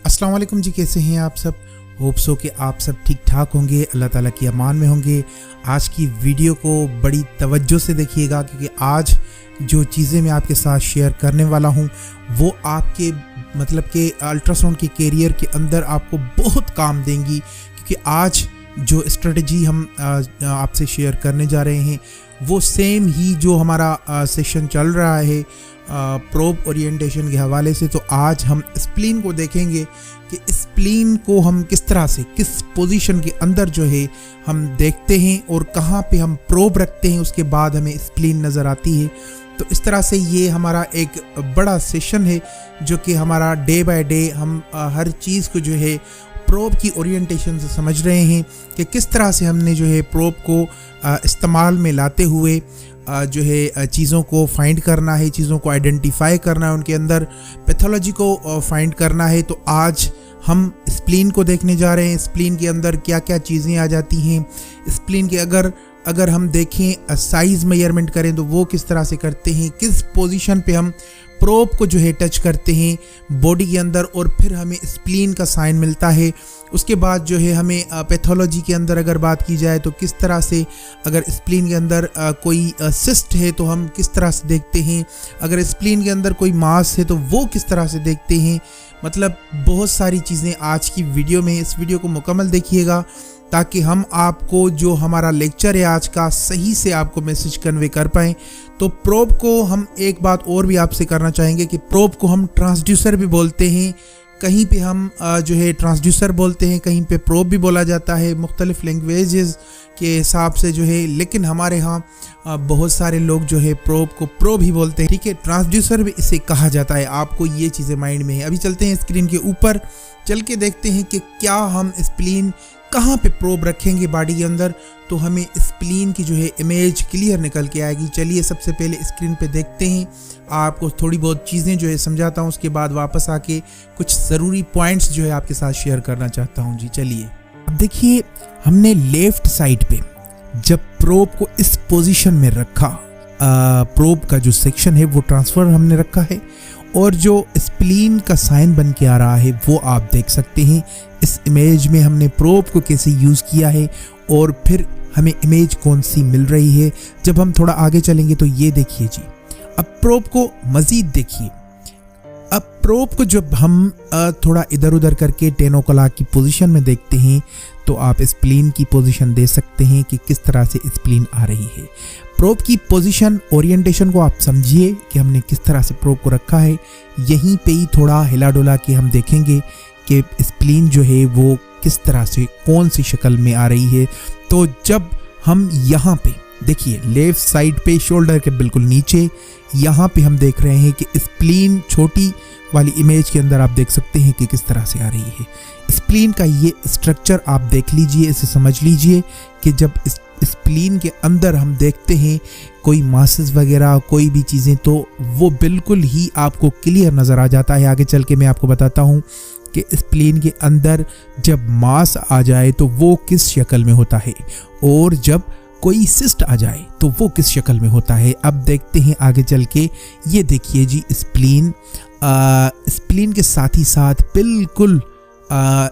अस्सलाम वालेकुम जी, कैसे हैं आप सब। होप सो कि आप सब ठीक ठाक होंगे, अल्लाह ताला की अमान में होंगे। आज की वीडियो को बड़ी तवज्जो से देखिएगा क्योंकि आज जो चीज़ें मैं आपके साथ शेयर करने वाला हूँ वो आपके मतलब कि अल्ट्रासाउंड के कैरियर के अंदर आपको बहुत काम देंगी। क्योंकि आज जो स्ट्रेटजी हम आपसे शेयर करने जा रहे हैं वो सेम ही जो हमारा सेशन चल रहा है प्रोब ओरिएंटेशन के हवाले से। तो आज हम स्प्लीन को देखेंगे कि स्प्लीन को हम किस तरह से किस पोजीशन के अंदर जो है हम देखते हैं और कहाँ पे हम प्रोब रखते हैं, उसके बाद हमें स्प्लीन नज़र आती है। तो इस तरह से ये हमारा एक बड़ा सेशन है जो कि हमारा डे बाय डे हम हर चीज़ को जो है प्रोब की ओरिएंटेशन से समझ रहे हैं कि किस तरह से हमने जो है प्रोब को इस्तेमाल में लाते हुए जो है चीज़ों को फाइंड करना है, चीज़ों को आइडेंटिफाई करना है, उनके अंदर पैथोलॉजी को फाइंड करना है। तो आज हम स्प्लीन को देखने जा रहे हैं, स्प्लीन के अंदर क्या क्या चीज़ें आ जाती हैं। स्प्लीन के अगर हम देखें साइज़ मेजरमेंट करें तो वो किस तरह से करते हैं, किस पोजीशन पे हम प्रोब को जो है टच करते हैं बॉडी के अंदर और फिर हमें स्प्लीन का साइन मिलता है। उसके बाद जो है हमें पैथोलॉजी के अंदर अगर बात की जाए तो किस तरह से अगर स्प्लीन के अंदर कोई सिस्ट है तो हम किस तरह से देखते हैं, अगर स्प्लीन के अंदर कोई मास है तो वो किस तरह से देखते हैं। मतलब बहुत सारी चीज़ें आज की वीडियो में, इस वीडियो को मुकम्मल देखिएगा ताकि हम आपको जो हमारा लेक्चर है आज का सही से आपको मैसेज कन्वे कर पाएँ। तो प्रोब को हम एक बात और भी आपसे करना चाहेंगे कि प्रोब को हम ट्रांसड्यूसर भी बोलते हैं, कहीं पे हम जो है ट्रांसड्यूसर बोलते हैं, कहीं पे प्रोब भी बोला जाता है, मुख्तलिफ लैंग्वेजेस के हिसाब से जो है। लेकिन हमारे यहाँ बहुत सारे लोग जो है प्रोब को प्रोब ही बोलते हैं, ठीक है। ट्रांसड्यूसर भी इसे कहा जाता है, आपको ये चीज़ें माइंड में है। अभी चलते हैं स्क्रीन के ऊपर चल के देखते हैं कि क्या हम स्प्लीन कहाँ पे प्रोब रखेंगे बॉडी के अंदर तो हमें स्प्लीन की जो है इमेज क्लियर निकल के आएगी। चलिए सबसे पहले स्क्रीन पे देखते हैं, आपको थोड़ी बहुत चीज़ें जो है समझाता हूँ, उसके बाद वापस आके कुछ ज़रूरी पॉइंट्स जो है आपके साथ शेयर करना चाहता हूँ जी। चलिए अब देखिए, हमने लेफ़्ट साइड पे जब प्रोब को इस पोजीशन में रखा, प्रोब का जो सेक्शन है वो ट्रांसफ़र हमने रखा है और जो स्प्लीन का साइन बन के आ रहा है वो आप देख सकते हैं। इस इमेज में हमने प्रोब को कैसे यूज़ किया है और फिर हमें इमेज कौन सी मिल रही है। जब हम थोड़ा आगे चलेंगे तो ये देखिए जी, अब प्रोब को मज़ीद देखिए। अब प्रोब को जब हम थोड़ा इधर उधर करके 10 o'clock की पोजीशन में देखते हैं तो आप स्प्लीन की पोजीशन दे सकते हैं कि किस तरह से स्प्लीन आ रही है। प्रोब की पोजीशन ओरिएंटेशन को आप समझिए कि हमने किस तरह से प्रोब को रखा है। यहीं पे ही थोड़ा हिला डोला के हम देखेंगे कि स्प्लीन जो है वो किस तरह से कौन सी शक्ल में आ रही है। तो जब हम यहाँ पे देखिए लेफ्ट साइड पे शोल्डर के बिल्कुल नीचे यहाँ पे हम देख रहे हैं कि स्प्लीन छोटी वाली इमेज के अंदर आप देख सकते हैं कि किस तरह से आ रही है। स्प्लीन का ये स्ट्रक्चर आप देख लीजिए, इसे समझ लीजिए कि जब स्प्लीन के अंदर हम देखते हैं कोई मासेस वगैरह कोई भी चीज़ें तो वो बिल्कुल ही आपको क्लियर नज़र आ जाता है। आगे चल के मैं आपको बताता हूँ कि स्प्लीन के अंदर जब मास आ जाए तो वो किस शक्ल में होता है और जब कोई सिस्ट आ जाए तो वो किस शक्ल में होता है। अब देखते हैं आगे चल के। ये देखिए जी, स्प्लीन के साथ ही साथ बिल्कुल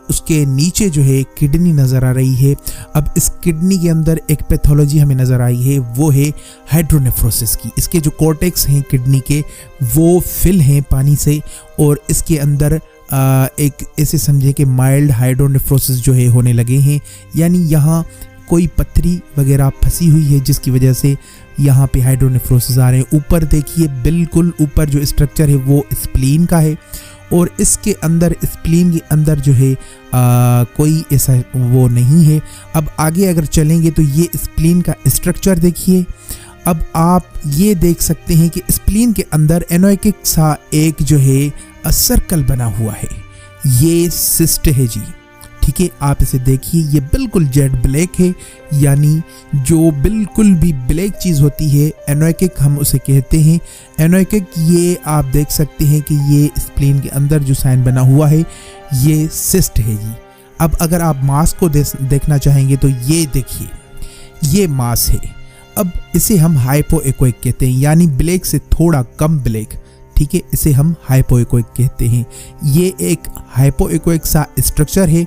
उसके नीचे जो है किडनी नज़र आ रही है। अब इस किडनी के अंदर एक पैथोलॉजी हमें नज़र आई है, वो है हाइड्रोनेफ्रोसिस की। इसके जो कॉर्टेक्स हैं किडनी के वो फिल हैं पानी से और इसके अंदर एक ऐसे समझे कि माइल्ड हाइड्रोनेफ्रोसिस जो है होने लगे हैं, यानी यहाँ कोई पथरी वगैरह फंसी हुई है जिसकी वजह से यहाँ पे हाइड्रोनेफ्रोसिस आ रहे हैं। ऊपर देखिए, बिल्कुल ऊपर जो स्ट्रक्चर है वो स्प्लीन का है और इसके अंदर स्प्लीन के अंदर जो है कोई ऐसा वो नहीं है। अब आगे अगर चलेंगे तो ये स्प्लीन का स्ट्रक्चर देखिए। अब आप ये देख सकते हैं कि स्प्लीन के अंदर एनोइकिक सा एक जो है सर्कल बना हुआ है, ये सिस्ट है जी, ठीक है। आप इसे देखिए, ये बिल्कुल जेड ब्लैक है, यानी जो बिल्कुल भी ब्लैक चीज़ होती है एनोइकिक हम उसे कहते हैं। एनोइकिक ये आप देख सकते हैं कि ये स्प्लीन के अंदर जो साइन बना हुआ है ये सिस्ट है जी। अब अगर आप मास को देखना चाहेंगे तो ये देखिए, ये मास है। अब इसे हम हाइपोएकोइक कहते हैं, यानी ब्लैक से थोड़ा कम ब्लैक, ठीक है, इसे हम हाइपोएकोइक कहते हैं। ये एक हाइपोएकोइक सा स्ट्रक्चर है।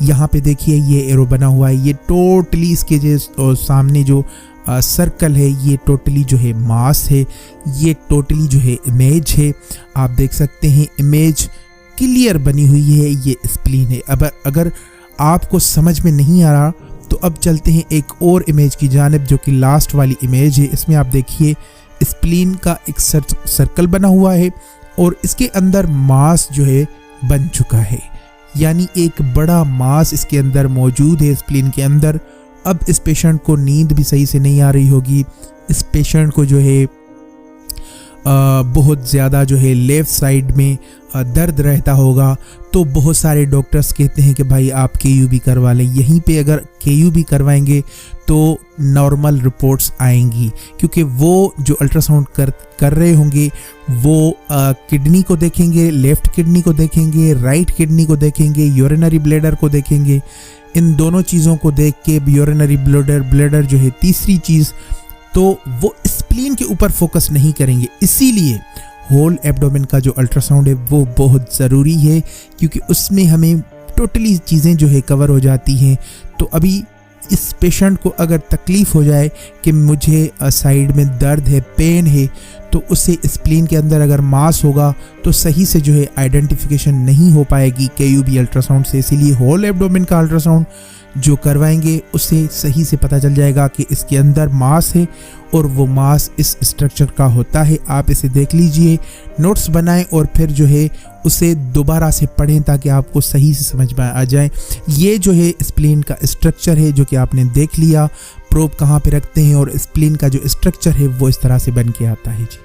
यहाँ पे देखिए ये एरो बना हुआ है, ये टोटली इसके जो सामने जो सर्कल है ये टोटली जो है मास है, ये टोटली जो है इमेज है। आप देख सकते हैं इमेज क्लियर बनी हुई है, ये स्प्लीन है। अब अगर आपको समझ में नहीं आ रहा तो अब चलते हैं एक और इमेज की जानिब, जो कि लास्ट वाली इमेज है। इसमें आप देखिए स्प्लीन का एक सर्कल बना हुआ है और इसके अंदर मास जो है बन चुका है, यानी एक बड़ा मास इसके अंदर मौजूद है स्प्लीन के अंदर। अब इस पेशेंट को नींद भी सही से नहीं आ रही होगी, इस पेशेंट को जो है बहुत ज़्यादा जो है लेफ़्ट साइड में दर्द रहता होगा। तो बहुत सारे डॉक्टर्स कहते हैं कि भाई आप केयू करवा लें। यहीं पे अगर केयू करवाएंगे तो नॉर्मल रिपोर्ट्स आएंगी, क्योंकि वो जो अल्ट्रासाउंड कर रहे होंगे वो किडनी को देखेंगे, लेफ़्ट किडनी को देखेंगे, राइट किडनी को देखेंगे, यूरिनरी ब्लैडर को देखेंगे। इन दोनों चीज़ों को देख के यूरिनरी ब्लैडर जो है तीसरी चीज़, तो वो स्प्लीन के ऊपर फोकस नहीं करेंगे। इसीलिए होल एब्डोमेन का जो अल्ट्रासाउंड है वो बहुत ज़रूरी है, क्योंकि उसमें हमें टोटली चीज़ें जो है कवर हो जाती हैं। तो अभी इस पेशेंट को अगर तकलीफ़ हो जाए कि मुझे साइड में दर्द है, पेन है, तो उससे स्प्लीन के अंदर अगर मास होगा तो सही से जो है आइडेंटिफिकेशन नहीं हो पाएगी केयूबी अल्ट्रासाउंड से। इसीलिए होल एब्डोमेन का अल्ट्रासाउंड जो करवाएंगे उससे सही से पता चल जाएगा कि इसके अंदर मास है और वो मास इस स्ट्रक्चर का होता है। आप इसे देख लीजिए, नोट्स बनाएं और फिर जो है उसे दोबारा से पढ़ें ताकि आपको सही से समझ में आ जाए। ये जो है स्प्लीन का स्ट्रक्चर है जो कि आपने देख लिया, प्रोब कहाँ पे रखते हैं और स्प्लीन का जो स्ट्रक्चर है वो इस तरह से बन के आता है जी।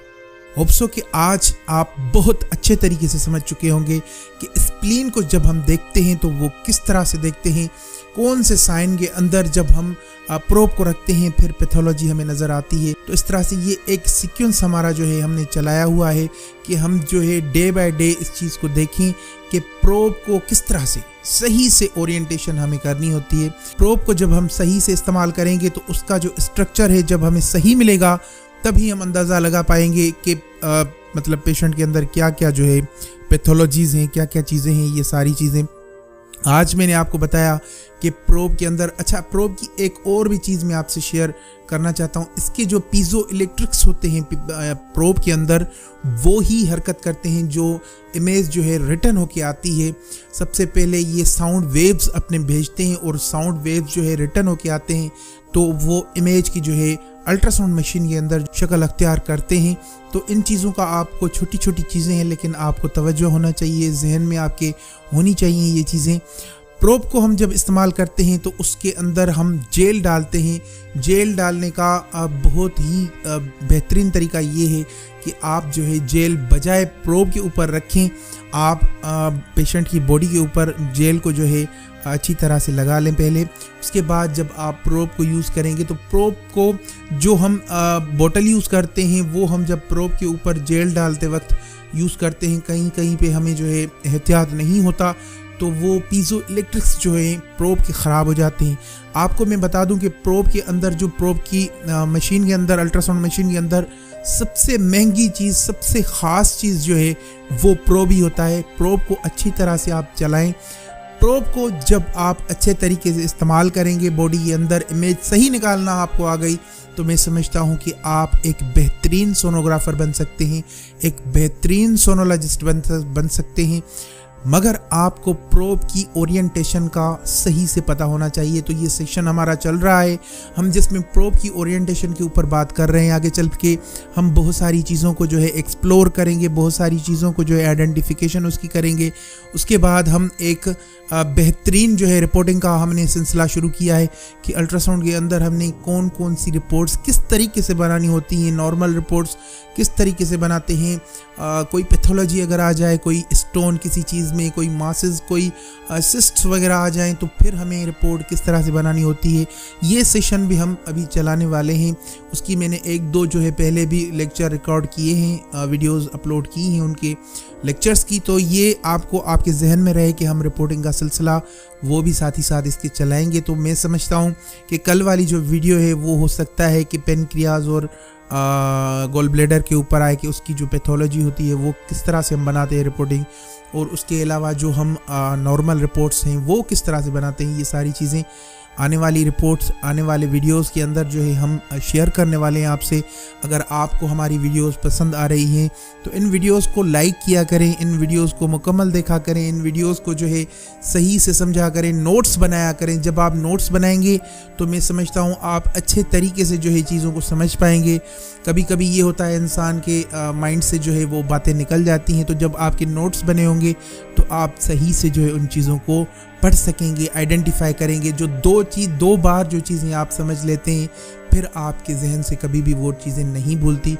होप्सो कि आज आप बहुत अच्छे तरीके से समझ चुके होंगे कि स्प्लीन को जब हम देखते हैं तो वो किस तरह से देखते हैं, कौन से साइन के अंदर जब हम प्रोब को रखते हैं फिर पैथोलॉजी हमें नज़र आती है। तो इस तरह से ये एक सीक्वेंस हमारा जो है हमने चलाया हुआ है कि हम जो है डे बाय डे इस चीज़ को देखें कि प्रोब को किस तरह से सही से ओरिएंटेशन हमें करनी होती है। प्रोब को जब हम सही से इस्तेमाल करेंगे तो उसका जो स्ट्रक्चर है जब हमें सही मिलेगा तभी हम अंदाज़ा लगा पाएंगे कि मतलब पेशेंट के अंदर क्या क्या जो है पैथोलॉजीज़ हैं, क्या क्या चीज़ें हैं। ये सारी चीज़ें आज मैंने आपको बताया कि प्रोब के अंदर। अच्छा, प्रोब की एक और भी चीज़ मैं आपसे शेयर करना चाहता हूँ। इसके जो पीजो इलेक्ट्रिक्स होते हैं प्रोब के अंदर, वो ही हरकत करते हैं जो इमेज जो है रिटर्न होके आती है। सबसे पहले ये साउंड वेव्स अपने भेजते हैं और साउंड वेव्स जो है रिटर्न होके आते हैं, तो वो इमेज की जो है अल्ट्रासाउंड मशीन के अंदर शक्ल अख्तियार करते हैं। तो इन चीज़ों का आपको छोटी छोटी चीज़ें हैं लेकिन आपको तवज्जो होना चाहिए, जहन में आपके होनी चाहिए ये चीज़ें। प्रोब को हम जब इस्तेमाल करते हैं तो उसके अंदर हम जेल डालते हैं। जेल डालने का बहुत ही बेहतरीन तरीका ये है कि आप जो है जेल बजाय प्रोब के ऊपर रखें, आप पेशेंट की बॉडी के ऊपर जेल को जो है अच्छी तरह से लगा लें पहले। उसके बाद जब आप प्रोब को यूज़ करेंगे तो प्रोब को जो हम बोतल यूज़ करते हैं वो हम जब प्रोब के ऊपर जेल डालते वक्त यूज़ करते हैं, कहीं कहीं पे हमें जो है एहतियात नहीं होता तो वो पीजो इलेक्ट्रिक्स जो है प्रोब के ख़राब हो जाते हैं। आपको मैं बता दूं कि प्रोब के अंदर जो प्रोब की मशीन के अंदर, अल्ट्रासाउंड मशीन के अंदर सबसे महंगी चीज़, सबसे ख़ास चीज़ जो है वो प्रोब ही होता है। प्रोब को अच्छी तरह से आप चलाएं। प्रोब को जब आप अच्छे तरीके से इस्तेमाल करेंगे, बॉडी के अंदर इमेज सही निकालना आपको आ गई, तो मैं समझता हूँ कि आप एक बेहतरीन सोनोग्राफर बन सकते हैं, एक बेहतरीन सोनोलॉजिस्ट बन सकते हैं। मगर आपको प्रोब की ओरिएंटेशन का सही से पता होना चाहिए। तो ये सेक्शन हमारा चल रहा है, हम जिसमें प्रोब की ओरिएंटेशन के ऊपर बात कर रहे हैं। आगे चल के हम बहुत सारी चीज़ों को जो है एक्सप्लोर करेंगे, बहुत सारी चीज़ों को जो है आइडेंटिफिकेशन उसकी करेंगे। उसके बाद हम एक बेहतरीन जो है रिपोर्टिंग का हमने सिलसिला शुरू किया है कि अल्ट्रासाउंड के अंदर हमने कौन कौन सी रिपोर्ट्स किस तरीके से बनानी होती हैं, नॉर्मल रिपोर्ट्स किस तरीके से बनाते हैं। कोई पैथोलॉजी अगर आ जाए, कोई स्टोन किसी चीज़ में, कोई मासेस, कोई सिस्ट्स वगैरह आ जाएं, तो फिर हमें रिपोर्ट किस तरह से बनानी होती है। ये सेशन भी हम अभी चलाने वाले हैं। उसकी मैंने एक दो जो है पहले भी लेक्चर रिकॉर्ड किए हैं, वीडियोज़ अपलोड की हैं उनके लेक्चर्स की। तो ये आपको आपके जहन में रहे कि हम रिपोर्टिंग का सिलसिला वो भी साथ ही साथ इसके चलाएंगे। तो मैं समझता हूँ कि कल वाली जो वीडियो है वो हो सकता है कि पेनक्रियाज और गोल ब्लेडर के ऊपर आए कि उसकी जो पैथोलॉजी होती है वो किस तरह से हम बनाते हैं रिपोर्टिंग, और उसके अलावा जो हम नॉर्मल रिपोर्ट्स हैं वो किस तरह से बनाते हैं, ये सारी चीज़ें आने वाली रिपोर्ट्स, आने वाले वीडियोस के अंदर जो है हम शेयर करने वाले हैं आपसे। अगर आपको हमारी वीडियोस पसंद आ रही हैं तो इन वीडियोस को लाइक किया करें, इन वीडियोस को मुकम्मल देखा करें, इन वीडियोस को जो है सही से समझा करें, नोट्स बनाया करें। जब आप नोट्स बनाएंगे तो मैं समझता हूँ आप अच्छे तरीके से जो है चीज़ों को समझ पाएंगे। कभी कभी ये होता है इंसान के माइंड से जो है वो बातें निकल जाती हैं, तो जब आपके नोट्स बने होंगे तो आप सही से जो है उन चीज़ों को पढ़ सकेंगे, आइडेंटिफाई करेंगे। जो दो बार जो चीज़ें आप समझ लेते हैं फिर आपके जहन से कभी भी वो चीज़ें नहीं भूलती।